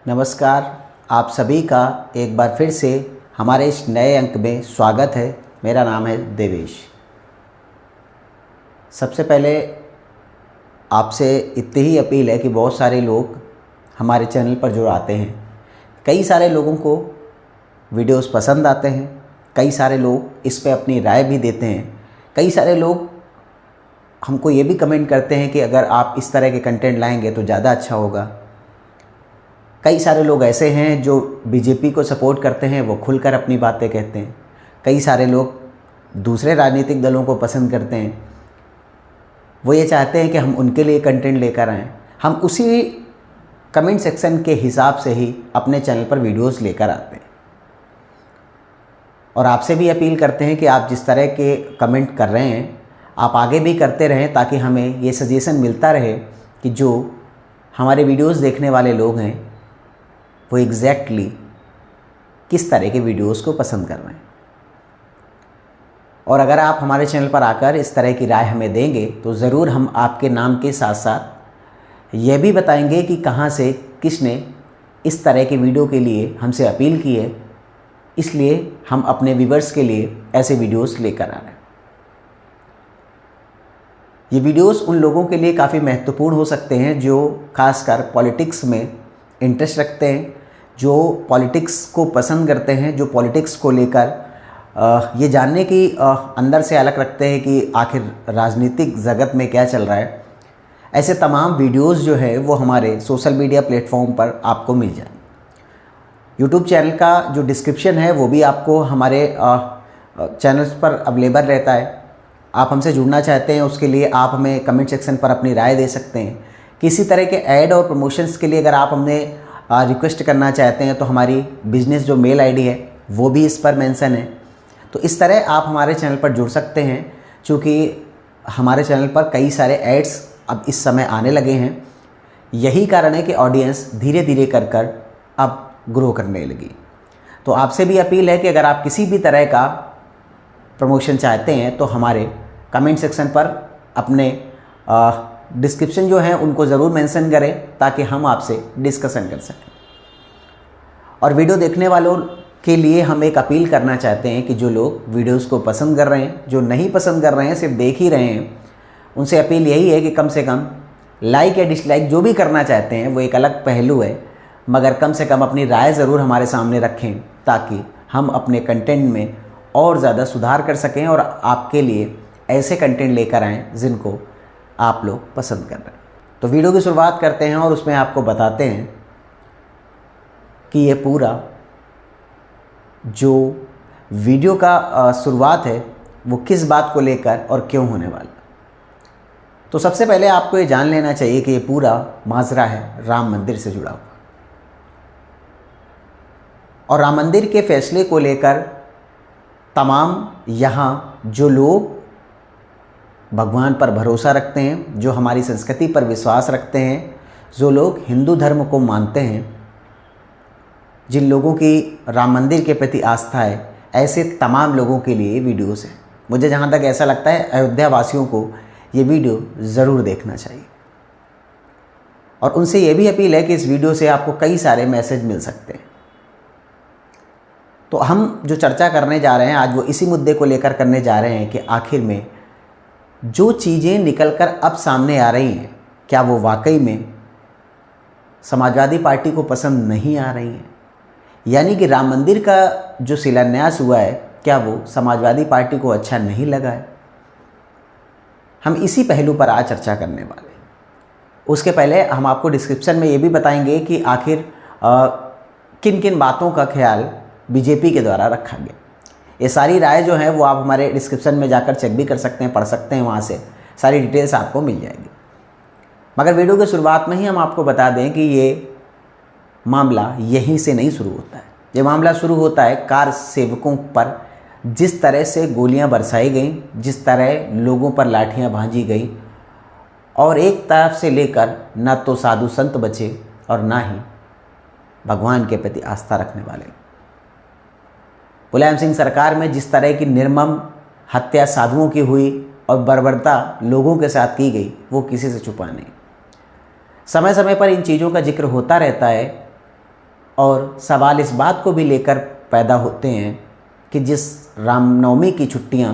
नमस्कार। आप सभी का एक बार फिर से हमारे इस नए अंक में स्वागत है। मेरा नाम है देवेश। सबसे पहले आपसे इतनी ही अपील है कि बहुत सारे लोग हमारे चैनल पर जो आते हैं, कई सारे लोगों को वीडियोस पसंद आते हैं, कई सारे लोग इस पे अपनी राय भी देते हैं, कई सारे लोग हमको ये भी कमेंट करते हैं कि अगर आप इस तरह के कंटेंट लाएंगे तो ज़्यादा अच्छा होगा। कई सारे लोग ऐसे हैं जो बीजेपी को सपोर्ट करते हैं, वो खुलकर अपनी बातें कहते हैं। कई सारे लोग दूसरे राजनीतिक दलों को पसंद करते हैं, वो ये चाहते हैं कि हम उनके लिए कंटेंट लेकर आएँ। हम उसी कमेंट सेक्शन के हिसाब से ही अपने चैनल पर वीडियोस लेकर आते हैं और आपसे भी अपील करते हैं कि आप जिस तरह के कमेंट कर रहे हैं आप आगे भी करते रहें, ताकि हमें ये सजेशन मिलता रहे कि जो हमारे वीडियोस देखने वाले लोग हैं वो एग्जैक्टली किस तरह के वीडियोस को पसंद कर रहे हैं। और अगर आप हमारे चैनल पर आकर इस तरह की राय हमें देंगे तो ज़रूर हम आपके नाम के साथ साथ यह भी बताएंगे कि कहाँ से किसने इस तरह के वीडियो के लिए हमसे अपील की है। इसलिए हम अपने व्यूवर्स के लिए ऐसे वीडियोस लेकर आ रहे हैं। ये वीडियोस उन लोगों के लिए काफ़ी महत्वपूर्ण हो सकते हैं जो खासकर पॉलिटिक्स में इंटरेस्ट रखते हैं, जो पॉलिटिक्स को पसंद करते हैं, जो पॉलिटिक्स को लेकर ये जानने की अंदर से अलग रखते हैं कि आखिर राजनीतिक जगत में क्या चल रहा है। ऐसे तमाम वीडियोस जो है वो हमारे सोशल मीडिया प्लेटफॉर्म पर आपको मिल जाए। यूट्यूब चैनल का जो डिस्क्रिप्शन है वो भी आपको हमारे चैनल्स पर अवेलेबल रहता है। आप हमसे जुड़ना चाहते हैं, उसके लिए आप हमें कमेंट सेक्शन पर अपनी राय दे सकते हैं। किसी तरह के ऐड और प्रमोशंस के लिए अगर आप हमें रिक्वेस्ट करना चाहते हैं तो हमारी बिजनेस जो मेल आईडी है वो भी इस पर मेंशन है। तो इस तरह आप हमारे चैनल पर जुड़ सकते हैं। चूँकि हमारे चैनल पर कई सारे एड्स अब इस समय आने लगे हैं, यही कारण है कि ऑडियंस धीरे धीरे कर अब ग्रो करने लगी। तो आपसे भी अपील है कि अगर आप किसी भी तरह का प्रमोशन चाहते हैं तो हमारे कमेंट सेक्शन पर अपने डिस्क्रिप्शन जो हैं उनको ज़रूर मेंशन करें, ताकि हम आपसे डिस्कशन कर सकें। और वीडियो देखने वालों के लिए हम एक अपील करना चाहते हैं कि जो लोग वीडियोस को पसंद कर रहे हैं, जो नहीं पसंद कर रहे हैं, सिर्फ देख ही रहे हैं, उनसे अपील यही है कि कम से कम लाइक या डिसलाइक जो भी करना चाहते हैं वो एक अलग पहलू है, मगर कम से कम अपनी राय ज़रूर हमारे सामने रखें, ताकि हम अपने कंटेंट में और ज़्यादा सुधार कर सकें और आपके लिए ऐसे कंटेंट लेकर आएँ जिनको आप लोग पसंद कर रहे हैं। तो वीडियो की शुरुआत करते हैं और उसमें आपको बताते हैं कि ये पूरा जो वीडियो का शुरुआत है वो किस बात को लेकर और क्यों होने वाला। तो सबसे पहले आपको ये जान लेना चाहिए कि ये पूरा माजरा है राम मंदिर से जुड़ा हुआ, और राम मंदिर के फैसले को लेकर तमाम यहाँ जो लोग भगवान पर भरोसा रखते हैं, जो हमारी संस्कृति पर विश्वास रखते हैं, जो लोग हिंदू धर्म को मानते हैं, जिन लोगों की राम मंदिर के प्रति आस्था है, ऐसे तमाम लोगों के लिए वीडियोस हैं। मुझे जहाँ तक ऐसा लगता है अयोध्या वासियों को ये वीडियो ज़रूर देखना चाहिए। और उनसे ये भी अपील है कि इस वीडियो से आपको कई सारे मैसेज मिल सकते हैं। तो हम जो चर्चा करने जा रहे हैं आज, वो इसी मुद्दे को लेकर करने जा रहे हैं कि आखिर में जो चीज़ें निकलकर अब सामने आ रही हैं, क्या वो वाकई में समाजवादी पार्टी को पसंद नहीं आ रही हैं? यानी कि राम मंदिर का जो शिलान्यास हुआ है, क्या वो समाजवादी पार्टी को अच्छा नहीं लगा है? हम इसी पहलू पर आज चर्चा करने वाले हैं। उसके पहले हम आपको डिस्क्रिप्शन में ये भी बताएंगे कि आखिर किन किन बातों का ख्याल बीजेपी के द्वारा रखा गया। ये सारी राय जो है वो आप हमारे डिस्क्रिप्शन में जाकर चेक भी कर सकते हैं, पढ़ सकते हैं, वहाँ से सारी डिटेल्स आपको मिल जाएगी। मगर वीडियो की शुरुआत में ही हम आपको बता दें कि ये मामला यहीं से नहीं शुरू होता है। ये मामला शुरू होता है कार सेवकों पर जिस तरह से गोलियां बरसाई गईं, जिस तरह लोगों पर लाठियां भांजी गई, और एक तरफ से लेकर न तो साधु संत बचे और ना ही भगवान के प्रति आस्था रखने वाले। मुलायम सिंह सरकार में जिस तरह की निर्मम हत्या साधुओं की हुई और बर्बरता लोगों के साथ की गई, वो किसी से छुपा नहीं। समय समय पर इन चीज़ों का जिक्र होता रहता है, और सवाल इस बात को भी लेकर पैदा होते हैं कि जिस रामनवमी की छुट्टियां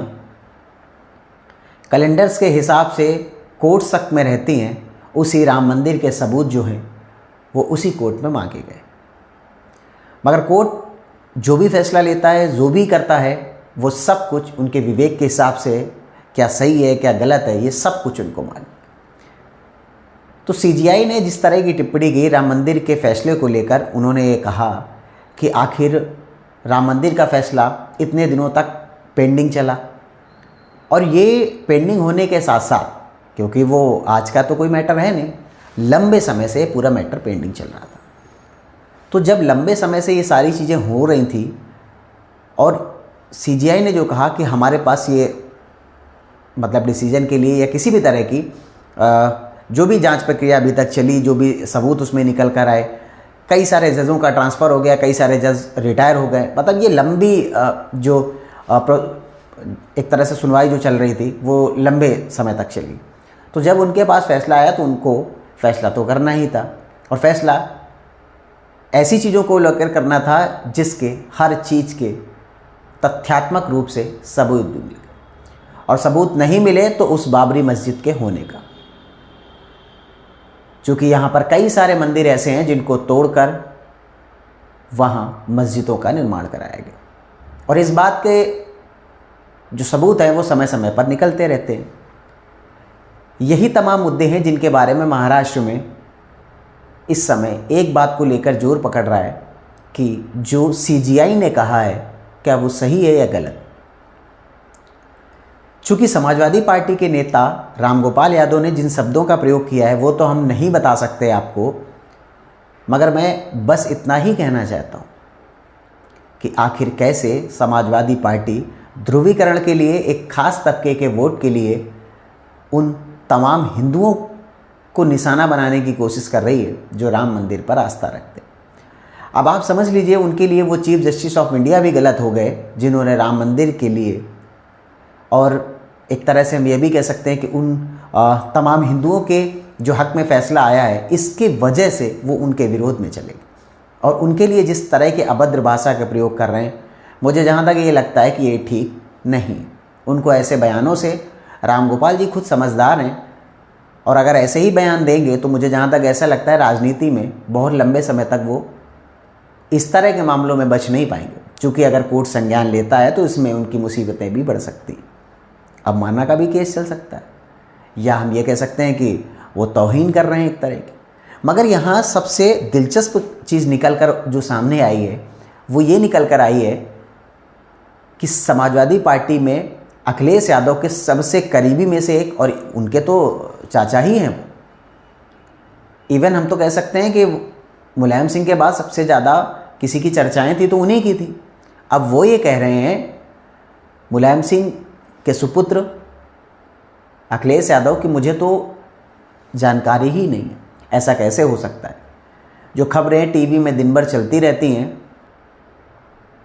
कैलेंडर्स के हिसाब से कोर्ट सख्त में रहती हैं, उसी राम मंदिर के सबूत जो हैं वो उसी कोर्ट में मांगे गए। मगर कोर्ट जो भी फैसला लेता है, जो भी करता है, वो सब कुछ उनके विवेक के हिसाब से क्या सही है क्या गलत है, ये सब कुछ उनको मालूम। तो सीजीआई ने जिस तरह की टिप्पणी की राम मंदिर के फैसले को लेकर, उन्होंने ये कहा कि आखिर राम मंदिर का फैसला इतने दिनों तक पेंडिंग चला, और ये पेंडिंग होने के साथ साथ, क्योंकि वो आज का तो कोई मैटर है नहीं, लंबे समय से पूरा मैटर पेंडिंग चल रहा था। तो जब लंबे समय से ये सारी चीज़ें हो रही थी और सीजीआई ने जो कहा कि हमारे पास ये मतलब डिसीजन के लिए या किसी भी तरह की जो भी जांच प्रक्रिया अभी तक चली, जो भी सबूत उसमें निकल कर आए, कई सारे जजों का ट्रांसफ़र हो गया, कई सारे जज रिटायर हो गए, मतलब ये लंबी जो एक तरह से सुनवाई जो चल रही थी वो लंबे समय तक चली। तो जब उनके पास फैसला आया तो उनको फैसला तो करना ही था, और फैसला ऐसी चीज़ों को लेकर करना था जिसके हर चीज़ के तथ्यात्मक रूप से सबूत भी मिल गए, और सबूत नहीं मिले तो उस बाबरी मस्जिद के होने का। चूँकि यहाँ पर कई सारे मंदिर ऐसे हैं जिनको तोड़कर वहाँ मस्जिदों का निर्माण कराया गया, और इस बात के जो सबूत हैं वो समय समय पर निकलते रहते हैं। यही तमाम मुद्दे हैं जिनके बारे में महाराष्ट्र में इस समय एक बात को लेकर जोर पकड़ रहा है कि जो सीजीआई ने कहा है क्या वो सही है या गलत। चूँकि समाजवादी पार्टी के नेता रामगोपाल यादव ने जिन शब्दों का प्रयोग किया है वो तो हम नहीं बता सकते आपको, मगर मैं बस इतना ही कहना चाहता हूँ कि आखिर कैसे समाजवादी पार्टी ध्रुवीकरण के लिए, एक खास तबके के वोट के लिए उन तमाम हिंदुओं को निशाना बनाने की कोशिश कर रही है जो राम मंदिर पर आस्था रखते हैं। अब आप समझ लीजिए, उनके लिए वो चीफ जस्टिस ऑफ इंडिया भी गलत हो गए जिन्होंने राम मंदिर के लिए, और एक तरह से हम ये भी कह सकते हैं कि उन तमाम हिंदुओं के जो हक में फ़ैसला आया है इसके वजह से वो उनके विरोध में चले गए, और उनके लिए जिस तरह के अभद्र भाषा का प्रयोग कर रहे हैं, मुझे जहाँ तक ये लगता है कि ये ठीक नहीं। उनको ऐसे बयानों से, रामगोपाल जी खुद समझदार हैं, और अगर ऐसे ही बयान देंगे तो मुझे जहाँ तक ऐसा लगता है राजनीति में बहुत लंबे समय तक वो इस तरह के मामलों में बच नहीं पाएंगे, क्योंकि अगर कोर्ट संज्ञान लेता है तो इसमें उनकी मुसीबतें भी बढ़ सकती हैं। अब माना का भी केस चल सकता है, या हम ये कह सकते हैं कि वो तौहीन कर रहे हैं एक तरह की। मगर यहाँ सबसे दिलचस्प चीज़ निकल कर जो सामने आई है वो ये निकल कर आई है कि समाजवादी पार्टी में अखिलेश यादव के सबसे करीबी में से एक, और उनके तो चाचा ही हैं, इवन हम तो कह सकते हैं कि मुलायम सिंह के बाद सबसे ज़्यादा किसी की चर्चाएं थी तो उन्हीं की थी। अब वो ये कह रहे हैं मुलायम सिंह के सुपुत्र अखिलेश यादव कि मुझे तो जानकारी ही नहीं है। ऐसा कैसे हो सकता है? जो खबरें टीवी में दिन भर चलती रहती हैं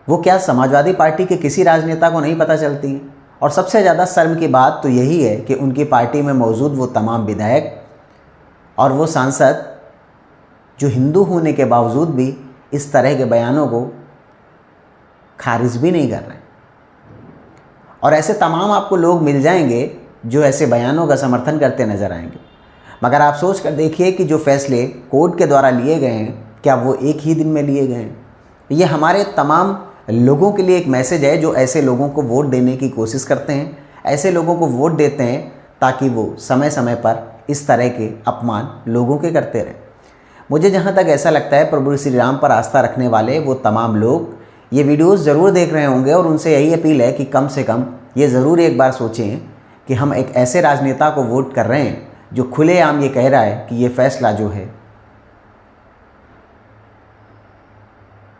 वो क्या समाजवादी पार्टी के किसी राजनेता को नहीं पता चलती हैं? और सबसे ज़्यादा शर्म की बात तो यही है कि उनकी पार्टी में मौजूद वो तमाम विधायक और वो सांसद जो हिंदू होने के बावजूद भी इस तरह के बयानों को खारिज भी नहीं कर रहे हैं। और ऐसे तमाम आपको लोग मिल जाएंगे जो ऐसे बयानों का समर्थन करते नज़र आएंगे। मगर आप सोच कर देखिए कि जो फैसले कोर्ट के द्वारा लिए गए हैं क्या वो एक ही दिन में लिए गए हैं? ये हमारे तमाम लोगों के लिए एक मैसेज है जो ऐसे लोगों को वोट देने की कोशिश करते हैं, ऐसे लोगों को वोट देते हैं ताकि वो समय समय पर इस तरह के अपमान लोगों के करते रहें। मुझे जहाँ तक ऐसा लगता है प्रभु श्री राम पर आस्था रखने वाले वो तमाम लोग ये वीडियोस ज़रूर देख रहे होंगे, और उनसे यही अपील है कि कम से कम ये ज़रूर एक बार सोचें कि हम एक ऐसे राजनेता को वोट कर रहे हैं जो खुलेआम ये कह रहा है कि ये फैसला जो है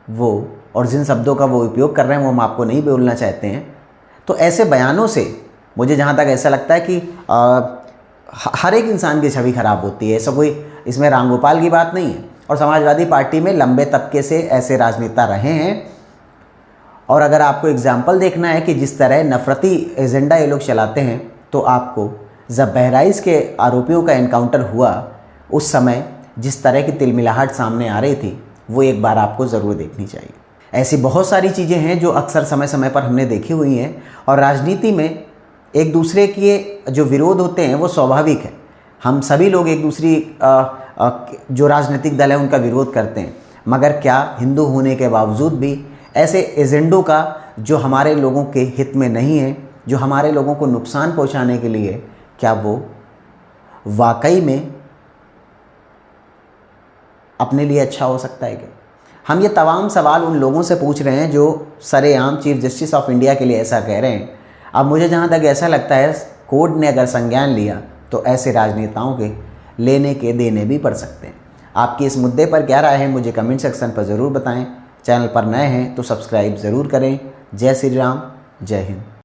वो, और जिन शब्दों का वो उपयोग कर रहे हैं वो हम आपको नहीं बोलना चाहते हैं। तो ऐसे बयानों से मुझे जहाँ तक ऐसा लगता है कि हर एक इंसान की छवि खराब होती है। ऐसा कोई इसमें रामगोपाल की बात नहीं है, और समाजवादी पार्टी में लंबे तबके से ऐसे राजनेता रहे हैं। और अगर आपको एग्जाम्पल देखना है कि जिस तरह नफरती एजेंडा ये लोग चलाते हैं, तो आपको जब बहराइच के आरोपियों का एनकाउंटर हुआ उस समय जिस तरह की तिलमिलाहट सामने आ रही थी, वो एक बार आपको ज़रूर देखनी चाहिए। ऐसी बहुत सारी चीज़ें हैं जो अक्सर समय समय पर हमने देखी हुई हैं, और राजनीति में एक दूसरे के जो विरोध होते हैं वो स्वाभाविक है। हम सभी लोग एक दूसरी जो राजनीतिक दल है उनका विरोध करते हैं, मगर क्या हिंदू होने के बावजूद भी ऐसे एजेंडों का जो हमारे लोगों के हित में नहीं है, जो हमारे लोगों को नुकसान पहुंचाने के लिए, क्या वो वाकई में अपने लिए अच्छा हो सकता है क्या? हम ये तमाम सवाल उन लोगों से पूछ रहे हैं जो सरेआम चीफ जस्टिस ऑफ इंडिया के लिए ऐसा कह रहे हैं। अब मुझे जहाँ तक ऐसा लगता है, कोर्ट ने अगर संज्ञान लिया तो ऐसे राजनेताओं के लेने के देने भी पड़ सकते हैं। आपकी इस मुद्दे पर क्या राय है मुझे कमेंट सेक्शन पर ज़रूर बताएं। चैनल पर नए हैं तो सब्सक्राइब ज़रूर करें। जय श्री राम, जय हिंद।